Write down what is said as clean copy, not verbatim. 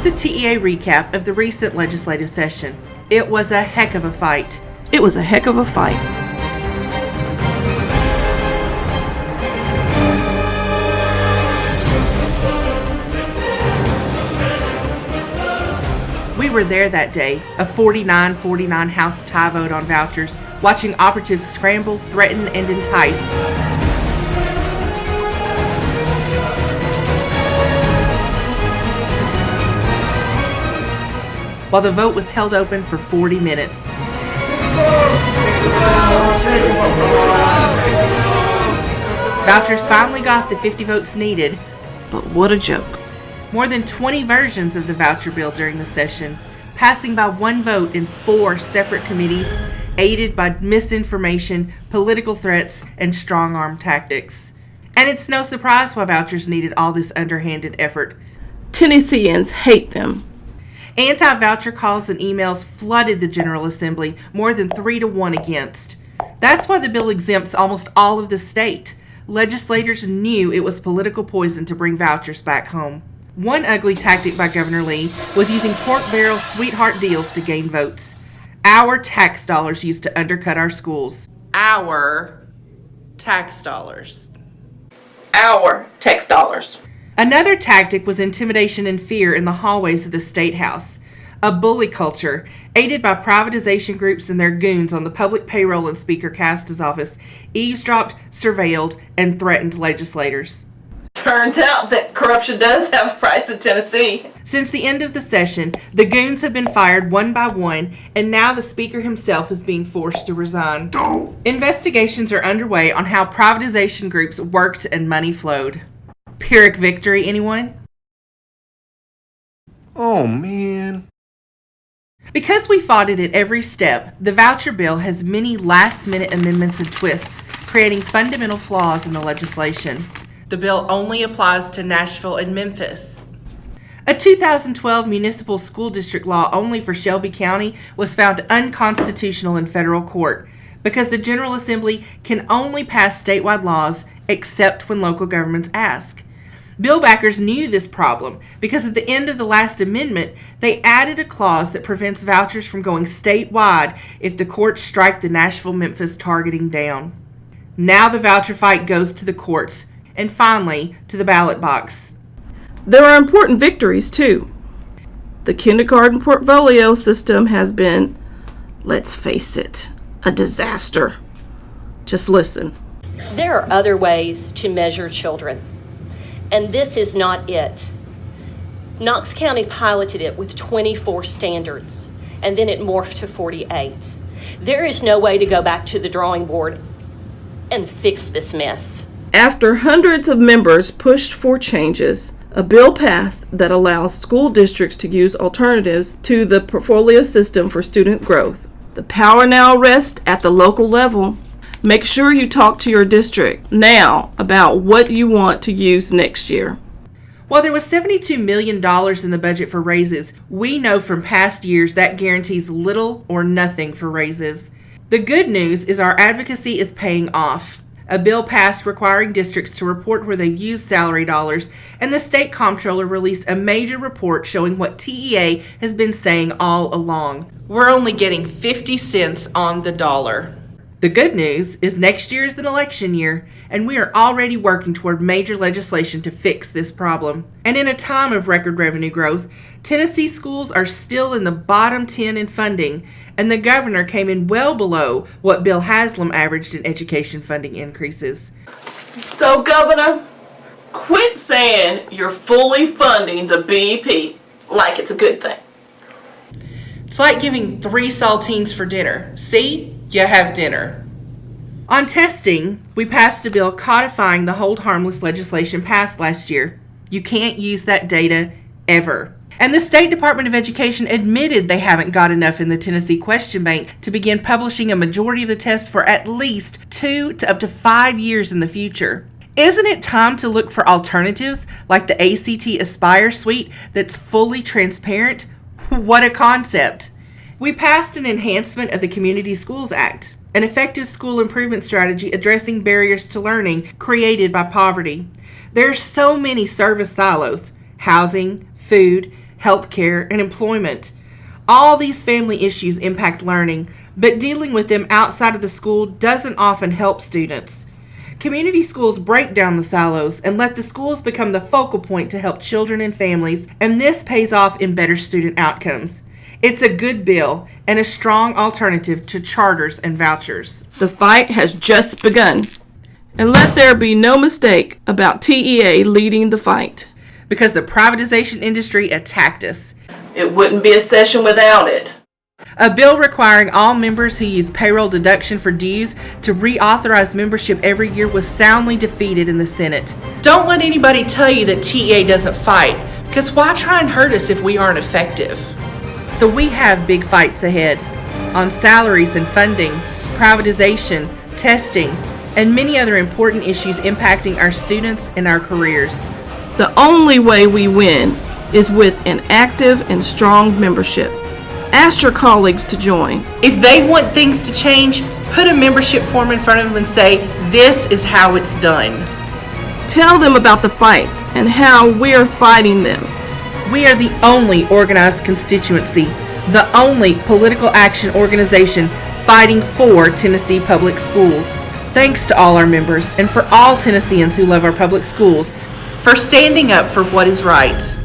is the TEA recap of the recent legislative session. It was a heck of a fight. It was a heck of a fight. We were there that day, a 49-49 House tie vote on vouchers, watching operatives scramble, threaten, and entice. While the vote was held open for 40 minutes. Vouchers finally got the 50 votes needed. But what a joke. More than 20 versions of the voucher bill during the session, passing by one vote in 4 separate committees, aided by misinformation, political threats, and strong-arm tactics. And it's no surprise why vouchers needed all this underhanded effort. Tennesseans hate them. Anti-voucher calls and emails flooded the General Assembly, more than 3-1 against. That's why the bill exempts almost all of the state. Legislators knew it was political poison to bring vouchers back home. One ugly tactic by Governor Lee was using pork barrel sweetheart deals to gain votes. Our tax dollars used to undercut our schools. Our tax dollars. Our tax dollars. Another tactic was intimidation and fear in the hallways of the State House. A bully culture, aided by privatization groups and their goons on the public payroll in Speaker Casta's office, eavesdropped, surveilled, and threatened legislators. Turns out that corruption does have a price in Tennessee. Since the end of the session, the goons have been fired one by one, and now the Speaker himself is being forced to resign. Investigations are underway on how privatization groups worked and money flowed. Pyrrhic victory, anyone? Oh, man. Because we fought it at every step, the voucher bill has many last-minute amendments and twists, creating fundamental flaws in the legislation. The bill only applies to Nashville and Memphis. A 2012 municipal school district law only for Shelby County was found unconstitutional in federal court because the General Assembly can only pass statewide laws except when local governments ask. Bill backers knew this problem because at the end of the last amendment, they added a clause that prevents vouchers from going statewide if the courts strike the Nashville-Memphis targeting down. Now the voucher fight goes to the courts, and finally to the ballot box. There are important victories, too. The kindergarten portfolio system has been, let's face it, a disaster. Just listen. There are other ways to measure children, and this is not it. Knox County piloted it with 24 standards, and then it morphed to 48. There is no way to go back to the drawing board and fix this mess. After hundreds of members pushed for changes, a bill passed that allows school districts to use alternatives to the portfolio system for student growth. The power now rests at the local level. Make sure you talk to your district now about what you want to use next year. While there was $72 million in the budget for raises, we know from past years that guarantees little or nothing for raises. The good news is our advocacy is paying off. A bill passed requiring districts to report where they've used salary dollars, and the state comptroller released a major report showing what TEA has been saying all along. We're only getting 50 cents on the dollar. The good news is next year is an election year, and we are already working toward major legislation to fix this problem. And in a time of record revenue growth, Tennessee schools are still in the bottom 10 in funding, and the governor came in well below what Bill Haslam averaged in education funding increases. So, Governor, quit saying you're fully funding the BEP like it's a good thing. It's like giving 3 saltines for dinner. See? You have dinner. On testing, we passed a bill codifying the hold harmless legislation passed last year. You can't use that data ever. And the State Department of Education admitted they haven't got enough in the Tennessee Question Bank to begin publishing a majority of the tests for at least 2 to up to 5 years in the future. Isn't it time to look for alternatives like the ACT Aspire suite that's fully transparent? What a concept! We passed an enhancement of the Community Schools Act, an effective school improvement strategy addressing barriers to learning created by poverty. There are so many service silos: housing, food, healthcare, and employment. All these family issues impact learning, but dealing with them outside of the school doesn't often help students. Community schools break down the silos and let the schools become the focal point to help children and families, and this pays off in better student outcomes. It's a good bill and a strong alternative to charters and vouchers. The fight has just begun. And let there be no mistake about TEA leading the fight. Because the privatization industry attacked us. It wouldn't be a session without it. A bill requiring all members who use payroll deduction for dues to reauthorize membership every year was soundly defeated in the Senate. Don't let anybody tell you that TEA doesn't fight, because why try and hurt us if we aren't effective? So we have big fights ahead on salaries and funding, privatization, testing, and many other important issues impacting our students and our careers. The only way we win is with an active and strong membership. Ask your colleagues to join. If they want things to change, put a membership form in front of them and say, this is how it's done. Tell them about the fights and how we're fighting them. We are the only organized constituency, the only political action organization fighting for Tennessee public schools. Thanks to all our members and for all Tennesseans who love our public schools for standing up for what is right.